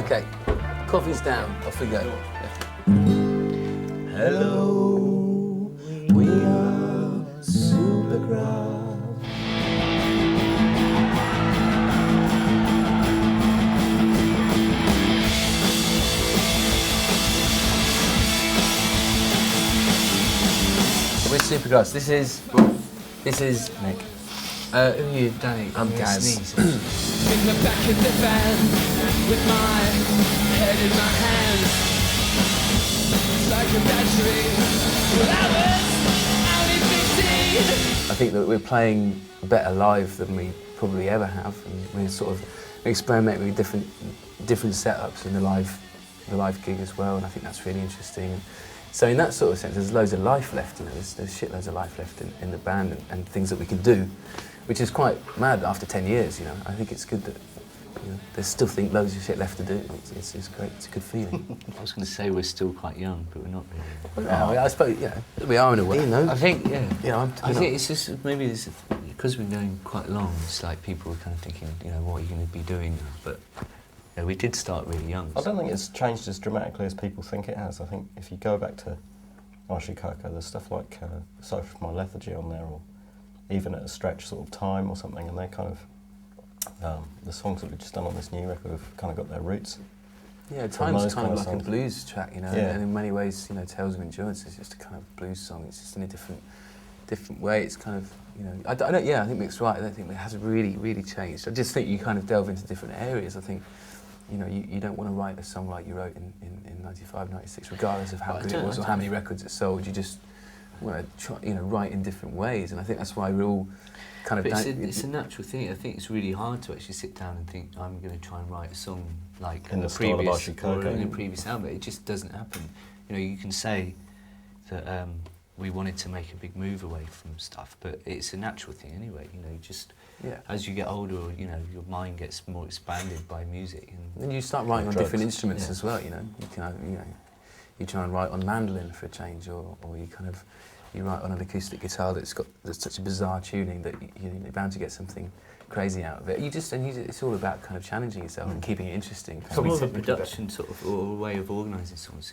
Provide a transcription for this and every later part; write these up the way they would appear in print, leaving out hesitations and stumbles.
Okay, coffee's down, off we go. Hello, we are Supergrass. We're Supergrass. This is Nick. Who are you, Danny? I'm Gaz. In the back of the van, with my head in my hands, it's like a battery. Well, I was only 15. I think that we're playing better live than we probably ever have, and we're sort of experimenting with different setups in the live gig as well, and I think that's really interesting. So in that sort of sense, there's loads of life left. You know, there's shitloads of life left in the band and things that we can do, which is quite mad after 10 years. You know, I think it's good that there's still loads of shit left to do. It's great. It's a good feeling. I was going to say we're still quite young, but we're not really. Well, I suppose we are in a way. You know, I think I think it's just maybe because we're going quite long. It's like people are kind of thinking, what are you going to be doing now? But we did start really young. I don't think it's changed as dramatically as people think it has. I think if you go back to Archie Coco, there's stuff like Sofa from My Lethargy on there, or even at a stretch sort of Time or something, and they kind of the songs that we've just done on this new record have kind of got their roots. Yeah, Time's kind of like a blues track, and in many ways, Tales of Endurance is just a kind of blues song. It's just in a different way. It's kind of, I think Mick's right. I don't think it has really changed. I just think you kind of delve into different areas. I think, you don't want to write a song like you wrote in 95, 96, regardless of how good it was or how many records it sold. You just want to try, write in different ways, and I think that's why we're all kind of. But it's a natural thing. I think it's really hard to actually sit down and think I'm going to try and write a song like in the previous album. It just doesn't happen. You can say that we wanted to make a big move away from stuff, but it's a natural thing anyway. As you get older, your mind gets more expanded by music, and then you start writing on different instruments as well. You can you try and write on mandolin for a change, or you write on an acoustic guitar that's such a bizarre tuning that you're bound to get something crazy out of it. It's all about kind of challenging yourself and keeping it interesting. It's more of a production sort of or a way of organising songs.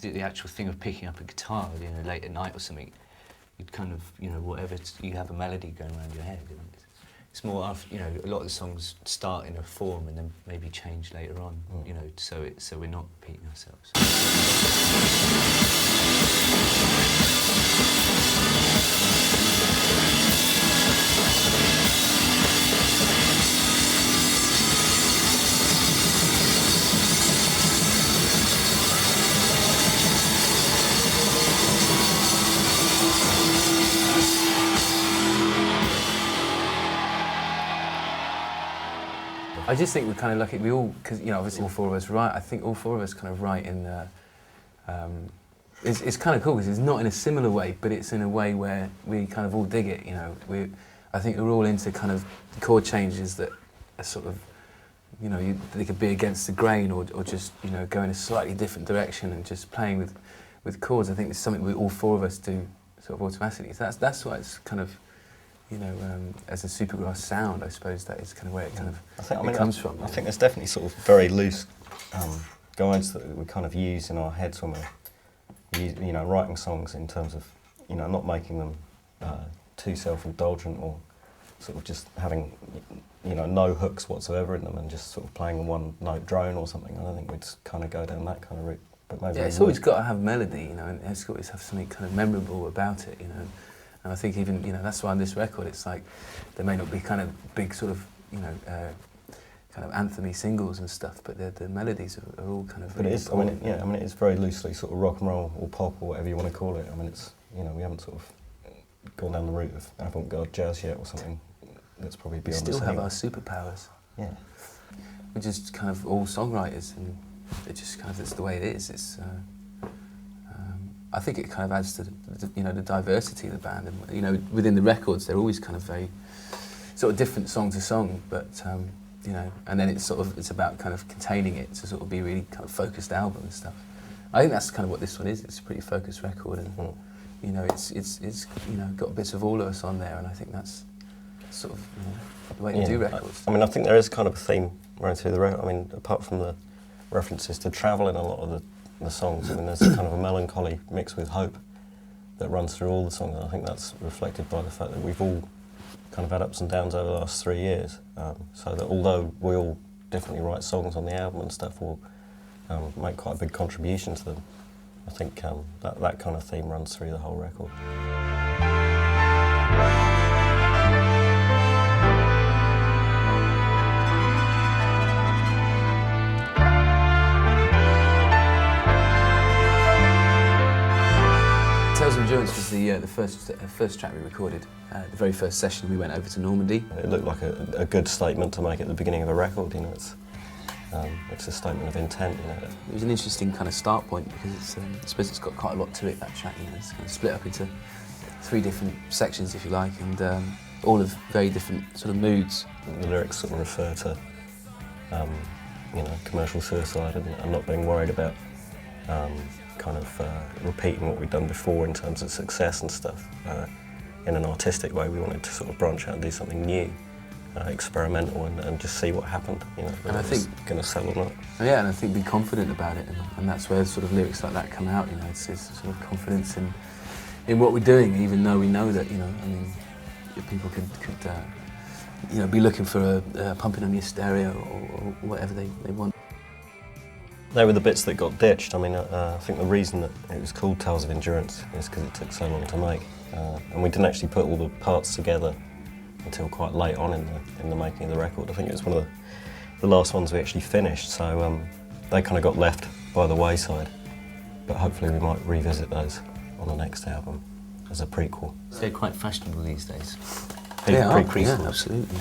The actual thing of picking up a guitar, late at night or something. You'd kind of, whatever, you have a melody going around your head. And it's more after, a lot of the songs start in a form and then maybe change later on, so we're not repeating ourselves. I just think we're kind of lucky. We all, because obviously all four of us write. I think all four of us kind of write in the. It's kind of cool because it's not in a similar way, but it's in a way where we kind of all dig it. I think we're all into kind of chord changes that are sort of, they could be against the grain or just go in a slightly different direction and just playing with chords. I think it's something all four of us do sort of automatically. So that's why it's kind of. As a Supergrass sound, I suppose that is kind of where it comes from. I think there's definitely sort of very loose guides that we kind of use in our heads when we're, writing songs in terms of, not making them too self-indulgent or sort of just having, no hooks whatsoever in them and just sort of playing a one-note drone or something. I don't think we'd kind of go down that kind of route. But maybe it's always got to have melody, and it's got to have something kind of memorable about it, And I think even, that's why on this record it's like, there may not be kind of big sort of, kind of anthem-y singles and stuff, but the melodies are all kind of. But it is, it is very loosely sort of rock and roll or pop or whatever you want to call it. It's, we haven't sort of gone down the route of avant-garde jazz yet or something that's probably beyond us. We still have our superpowers. Yeah. We're just kind of all songwriters, and it just kind of, it's the way it is. It's. I think it kind of adds to the diversity of the band, and within the records they're always kind of very sort of different song to song, but and then it's about kind of containing it to sort of be really kind of focused album and stuff. I think that's kind of what this one is. It's a pretty focused record, and it's got bits of all of us on there, and I think that's sort of the way to do records. I think there is kind of a theme running through the record. I mean, apart from the references to travel in a lot of the songs, I mean, there's a kind of a melancholy mixed with hope that runs through all the songs, and I think that's reflected by the fact that we've all kind of had ups and downs over the last 3 years. So that although we all definitely write songs on the album and stuff, we'll make quite a big contribution to them. I think that kind of theme runs through the whole record. Tales of Endurance was the first track we recorded. The very first session we went over to Normandy. It looked like a good statement to make at the beginning of a record, you know. It's a statement of intent, you know. It was an interesting kind of start point because it's, I suppose it's got quite a lot to it, that track, you know. It's kind of split up into 3 different sections, if you like, and all of very different sort of moods. The lyrics sort of refer to, you know, commercial suicide and not being worried about kind of repeating what we'd done before in terms of success and stuff. In an artistic way, we wanted to sort of branch out and do something new, experimental, and just see what happened, you know, whether it was going to sell or not. Yeah, and I think be confident about it, and that's where sort of lyrics like that come out, you know. It's sort of confidence in what we're doing, even though we know that, you know, I mean, people could you know, be looking for a pumping on your stereo or whatever they want. They were the bits that got ditched. I mean, I think the reason that it was called Tales of Endurance is because it took so long to make, and we didn't actually put all the parts together until quite late on in the making of the record. I think it was one of the last ones we actually finished, so they kind of got left by the wayside. But hopefully we might revisit those on the next album as a prequel. They're quite fashionable these days. Yeah, absolutely.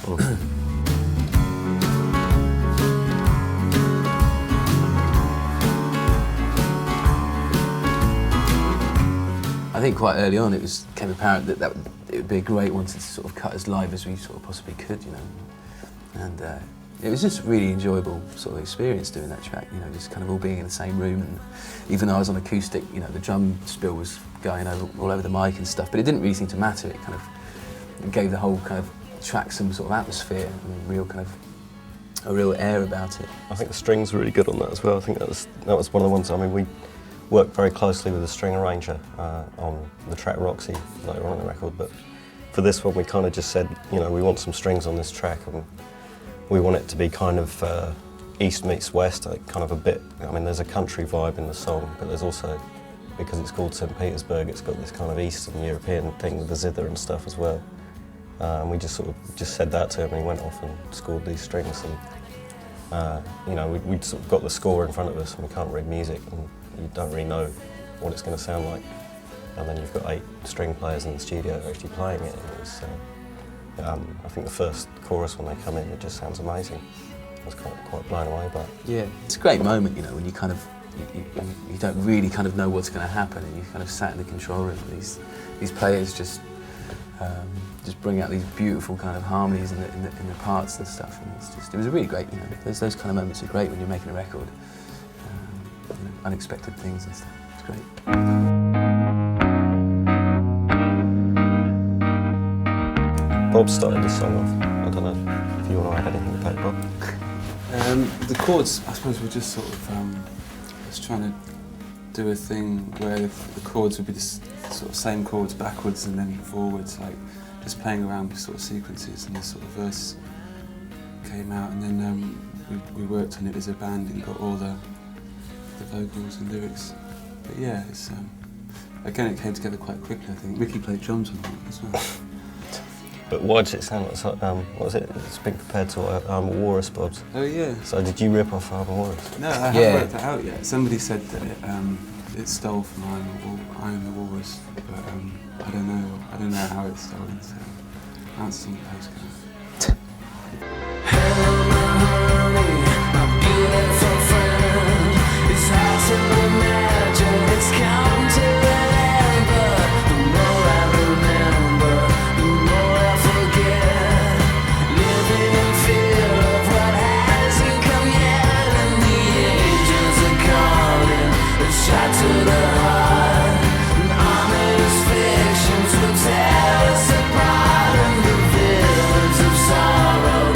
I think quite early on it became apparent that it would be a great one to sort of cut as live as we sort of possibly could, you know. And it was just a really enjoyable sort of experience doing that track, you know, just kind of all being in the same room. And even though I was on acoustic, you know, the drum spill was going all over the mic and stuff, but it didn't really seem to matter. It kind of gave the whole kind of track some sort of atmosphere and a real air about it. I think the strings were really good on that as well. I think that was one of the ones. I mean, we worked very closely with the string arranger on the track Roxy later on in the record, but for this one we kind of just said, you know, we want some strings on this track, and we want it to be kind of East meets West, like kind of a bit. I mean, there's a country vibe in the song, but there's also, because it's called St. Petersburg, it's got this kind of Eastern European thing with the zither and stuff as well. And we just sort of said that to him, and he went off and scored these strings. And you know, we'd sort of got the score in front of us, and we can't read music, and you don't really know what it's going to sound like. And then you've got 8 string players in the studio actually playing it. And it was, I think the first chorus when they come in, it just sounds amazing. I was quite blown away by it. Yeah, it's a great moment, you know, when you kind of you don't really kind of know what's going to happen, and you kind of sat in the control room. These players just bring out these beautiful kind of harmonies in the parts and stuff, and it was really great, you know. Those kind of moments are great when you're making a record. You know, unexpected things and stuff. It's great. Bob started the song off. I don't know if you want to add anything to that, Bob. The chords, I suppose, were just sort of just trying to do a thing where the chords would be the sort of same chords backwards and then forwards, like just playing around with sort of sequences, and the sort of verse came out, and then we worked on it as a band and got all the vocals and lyrics. But yeah, it's again, it came together quite quickly. I think Ricky played drums on it as well. But why does it sound like, what was it? It's been compared to Walrus, Bob's. Oh yeah. So did you rip off Walrus? No, I haven't worked it out yet. Somebody said that it stole from I'm the Walrus, but I don't know how it's stolen. So that's on the postcard. Sorrow,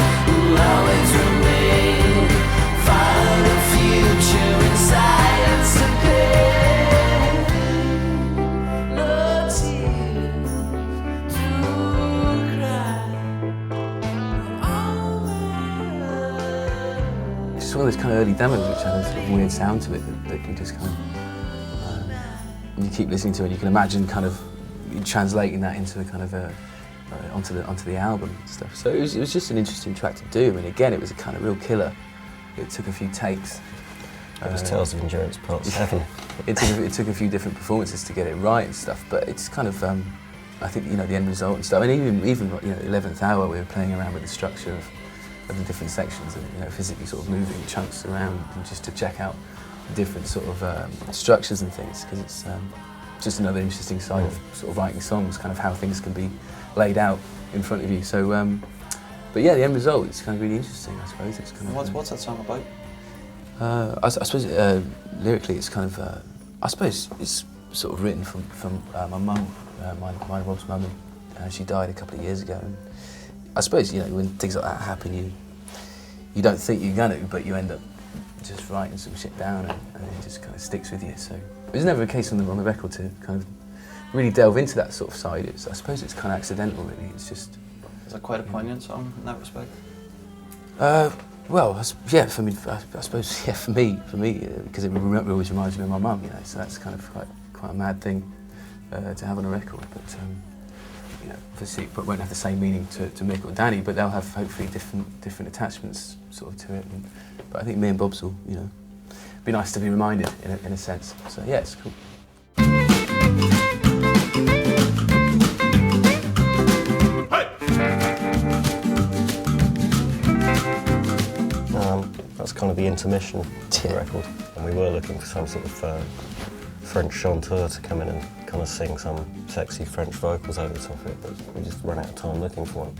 of those kind of early demos which had a sort of weird sound to it that you just kind of you keep listening to, and you can imagine kind of translating that into a kind of onto the album and stuff. So it was just an interesting track to do. I mean, again, it was a kind of real killer. It took a few takes. It was Tales of Endurance Part 7. It took a few different performances to get it right and stuff, but it's kind of, I think, you know, the end result and stuff. I mean, even you know, the 11th hour, we were playing around with the structure of the different sections and, you know, physically sort of moving chunks around and just to check out the different sort of structures and things, because it's just another interesting side of sort of writing songs, kind of how things can be laid out in front of you. So, but yeah, the end result is kind of really interesting, I suppose. It's kind of, what's that song about? I suppose lyrically, it's kind of, I suppose it's sort of written from my mum, my Rob's mum, and she died a couple of years ago. And I suppose, you know, when things like that happen, you don't think you're gonna, but you end up just writing some shit down, and it just kind of sticks with you. So it was never a case on the record to kind of really delve into that sort of side. I suppose it's kind of accidental, really. It's just. Is that quite a poignant song in that respect? Well, yeah, for me, I suppose, yeah, for me, because it always reminds me of my mum, you know. So that's kind of quite a mad thing to have on a record. But you know, obviously, it won't have the same meaning to Mick or Danny, but they'll have hopefully different attachments sort of to it. But I think me and Bob's will, you know, be nice to be reminded in a sense. So yeah, it's cool. That's kind of the intermission to the record, and we were looking for some sort of French chanteur to come in and kind of sing some sexy French vocals over the top of it, but we just ran out of time looking for one.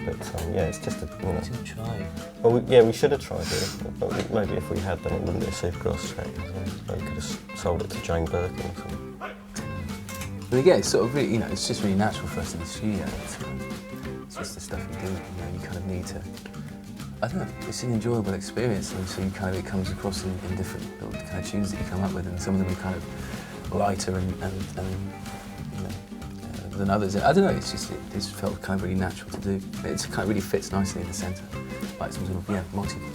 But yeah, it's just a, you know. Didn't try. Well, we should have tried it, but maybe if we had, then it wouldn't be a Supergrass track. So we could have sold it to Jane Birkin or something. But again, it's sort of really, you know, it's just really natural for us in the studio. It's just the stuff you do. You know, you kind of need to. I don't know. It's an enjoyable experience, and so it comes across in different little kind of tunes that you come up with, and some of them are kind of lighter and you know, than others. I don't know. It's just it felt kind of really natural to do. It kind of really fits nicely in the centre, like some sort of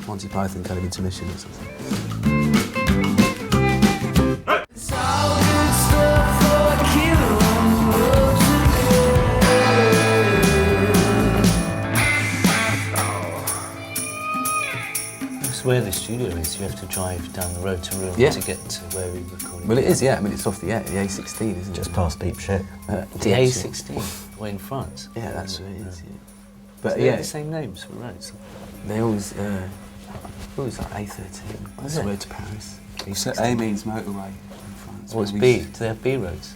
Monty Python kind of intermission or something. Where the studio is, you have to drive down the road to Rouen to get to where we recorded. Well, it is, yeah. I mean, it's off the A16, isn't it? Just past Deep Shit. The A16, way in France. Yeah, that's what it is. Yeah. But so they have the same names for roads. They always like A13. That's the road to Paris. So A means motorway in France. What's B? Do they have B roads?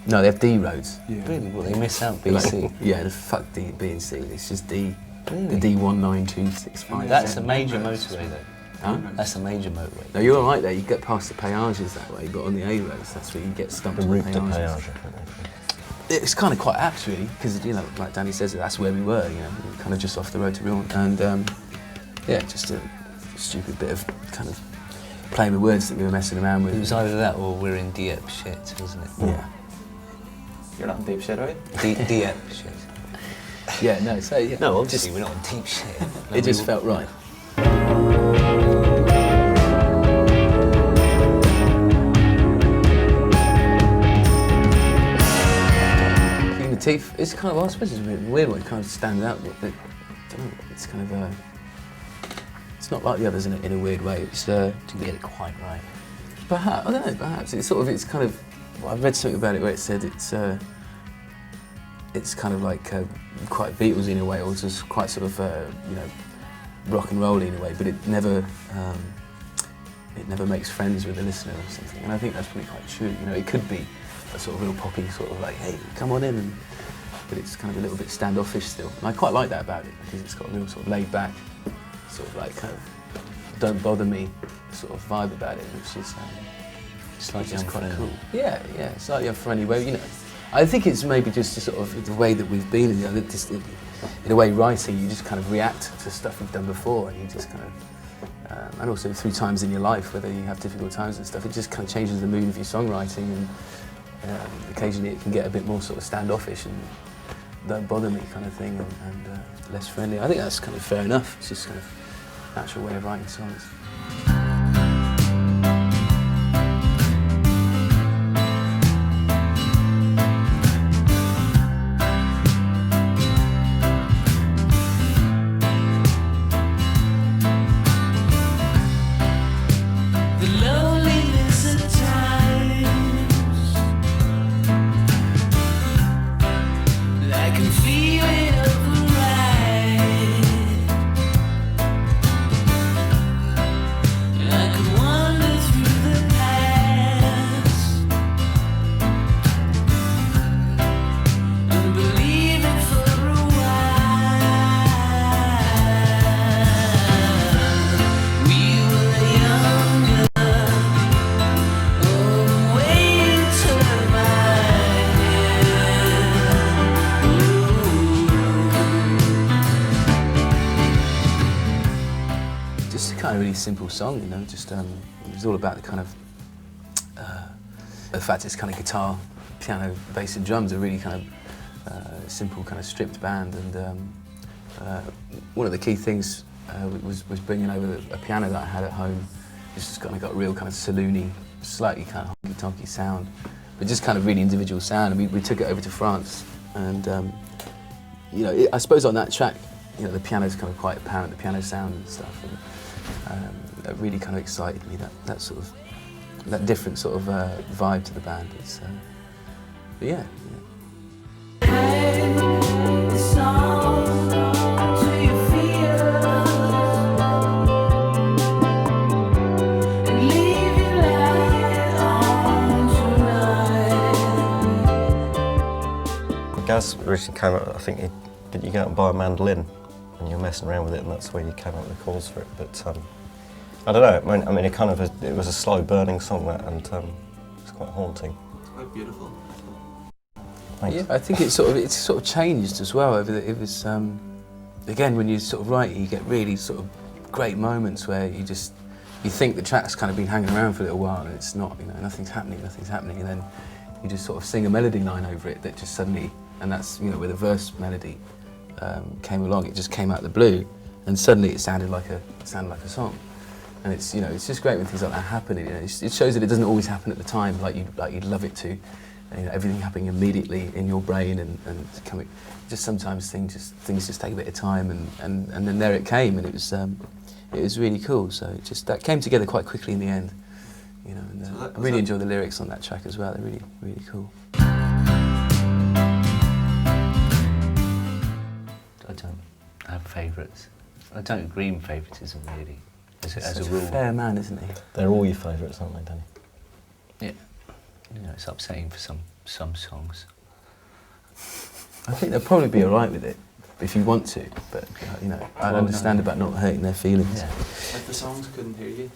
No, they have D roads. Yeah. Really? Well, they miss out B, C. Yeah, fuck D, B and C. It's just D. Really? The D19265. That's a major motorway, though. Huh? That's a major motorway. No, you're all right there. You get past the peages that way, but on the A roads, that's where you get stumped. The on route to peages. péage, I think. It's kind of quite apt, really, because, you know, like Danny says, that's where we were, you know, kind of just off the road to Rouen. And, yeah, just a stupid bit of kind of playing with words that we were messing around with. It was either that or we're in Dieppe shit, wasn't it? Yeah. You're not in deep shit, are you? Dieppe shit. Yeah, no, so, yeah. No, obviously we're not in deep shit. No, It just felt right. Keeping the teeth, it's kind of, well, I suppose it's a bit weird one, it kind of stands out, but I don't know, it's kind of, it's not like the others in a weird way. It's, to get it quite right. Perhaps, I don't know, perhaps. It's sort of, it's kind of, well, I've read something about it where it said it's kind of like quite Beatles in a way, or just quite sort of, you know, rock and roll in a way, but it never makes friends with the listener or something. And I think that's probably quite true. You know, it could be a sort of real poppy sort of like, hey, come on in, but it's kind of a little bit standoffish still. And I quite like that about it, because it's got a real sort of laid back, sort of like kind of don't bother me sort of vibe about it, which is Slightly quite unfriendly. cool. Yeah, slightly unfriendly. Where, you know, I think it's maybe just the sort of the way that we've been, you know, just in a way writing, you just kind of react to stuff you've done before, and you just kind of, and also through times in your life, whether you have difficult times and stuff, it just kind of changes the mood of your songwriting, and occasionally it can get a bit more sort of standoffish and don't bother me kind of thing, and less friendly. I think that's kind of fair enough. It's just kind of natural way of writing songs. Just a kind of really simple song, you know, just it was all about the kind of the fact it's kind of guitar, piano, bass and drums, a really kind of simple kind of stripped band, and one of the key things was bringing over a piano that I had at home. It's just kind of got a real kind of saloony, slightly kind of honky-tonky sound, but just kind of really individual sound, and we took it over to France, and you know, I suppose on that track, you know, the piano's kind of quite apparent, the piano sound and stuff, and that really kind of excited me, that sort of, that different sort of vibe to the band. It's, but yeah. Gaz originally came up, I think, did you go out and buy a mandolin and you were messing around with it, and that's where you came up with the chords for it. But I don't know, I mean it was a slow burning song, that, and it's quite haunting. It's quite beautiful. Thanks. Yeah, I think it's sort of changed as well over the, it was again, when you sort of write, you get really sort of great moments where you think the track's kind of been hanging around for a little while and it's not, you know, nothing's happening, and then you just sort of sing a melody line over it that just suddenly, and that's, you know, where the verse melody came along, it just came out of the blue, and suddenly it sounded like a song. And it's, you know, it's just great when things like that happen. You know, it shows that it doesn't always happen at the time like you'd love it to. And, you know, everything happening immediately in your brain, and coming. Just sometimes things just take a bit of time, and then there it came, and it was really cool. So it just, that came together quite quickly in the end. You know, and I really enjoy the lyrics on that track as well. They're really, really cool. I don't have favourites. I don't agree in favouritism really, as a rule. Fair man, isn't he? They're all your favourites, aren't they, Danny? Yeah. You know, it's upsetting for some songs. I think they'll probably be alright with it if you want to, but you know, I understand about not hurting their feelings. Yeah. If the songs couldn't hear you.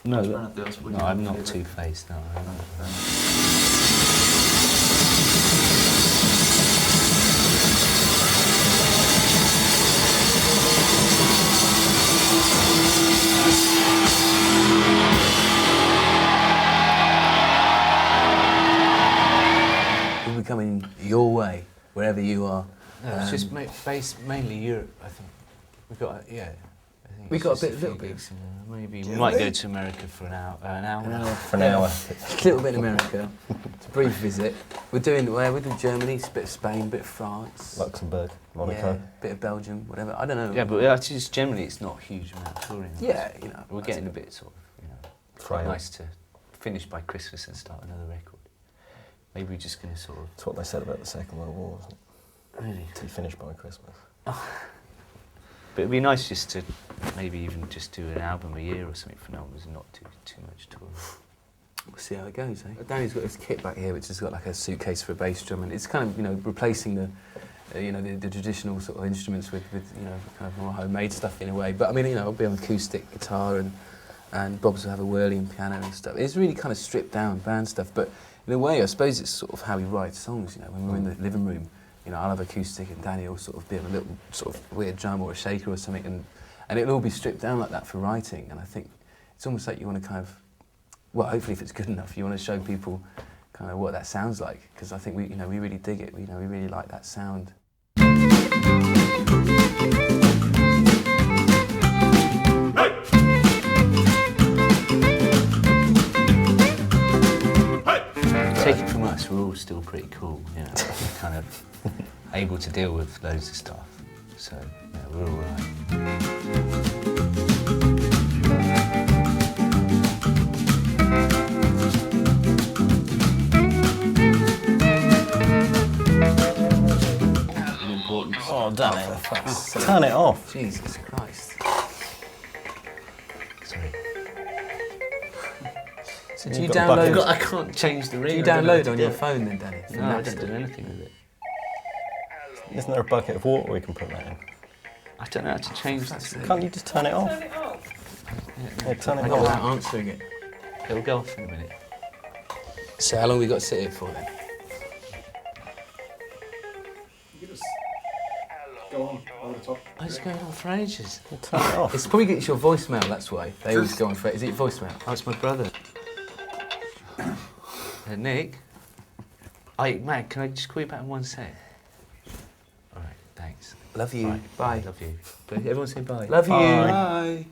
No, No, I'm not two-faced, no. We'll be coming your way, wherever you are. No, it's just based mainly Europe, I think. We've got, yeah. I think We it's got a just bit, few little bit. gigs, maybe we might go to America for an hour. For an hour. A little bit in America, it's a brief visit. We're doing Germany, a bit of Spain, a bit of France. Luxembourg, Monaco. Yeah, a bit of Belgium, whatever. I don't know. Yeah, but just generally it's not a huge amount of touring. Yeah, you know. We're getting a bit sort of, you know, quite nice to finish by Christmas and start another record. Maybe we're just going to sort of... That's what they said about the Second World War, wasn't it? Really? To finish by Christmas. But it'd be nice just to maybe even just do an album a year or something for numbers and not too much touring. We'll see how it goes, eh? Danny's got his kit back here, which has got like a suitcase for a bass drum, and it's kind of, you know, replacing the, you know, the traditional sort of instruments with, you know, kind of more homemade stuff in a way. But I mean, you know, I'll be on acoustic guitar, and Bob's will have a whirling piano and stuff. It's really kind of stripped down band stuff, but in a way, I suppose it's sort of how we write songs, you know, when we're in the living room. You know, I'll have acoustic and Danny will sort of be on a little sort of weird drum or a shaker or something, and it'll all be stripped down like that for writing. And I think it's almost like you want to kind of, well, hopefully if it's good enough, you want to show people kind of what that sounds like, because I think we really dig it. We really like that sound. all still pretty cool, you know, kind of able to deal with loads of stuff. So, yeah, we're all right. Oh, damn it. Turn it off. Jesus Christ. Sorry. So do you You've got a bucket. download? I can't change the ring. Do you I don't know how download to on do your it. phone then, Danny? from No, I don't Napster? do anything with it. Isn't there a bucket of water we can put that in? I don't know how to change That's this. it. Can't you just turn it off? Yeah, turn it Not off. without answering it. It'll go off in a minute. So how long we got to sit here for then? Go on, over the top. Oh, it's going on for ages. Turn it off. It's probably it's your voicemail. That's why they always go on for it. Is it voicemail? Oh, it's my brother. Nick? Matt, can I just call you back in 1 sec? All right, thanks. Love you. Right, Bye. Love you. Everyone say bye. Love you. Bye. Bye.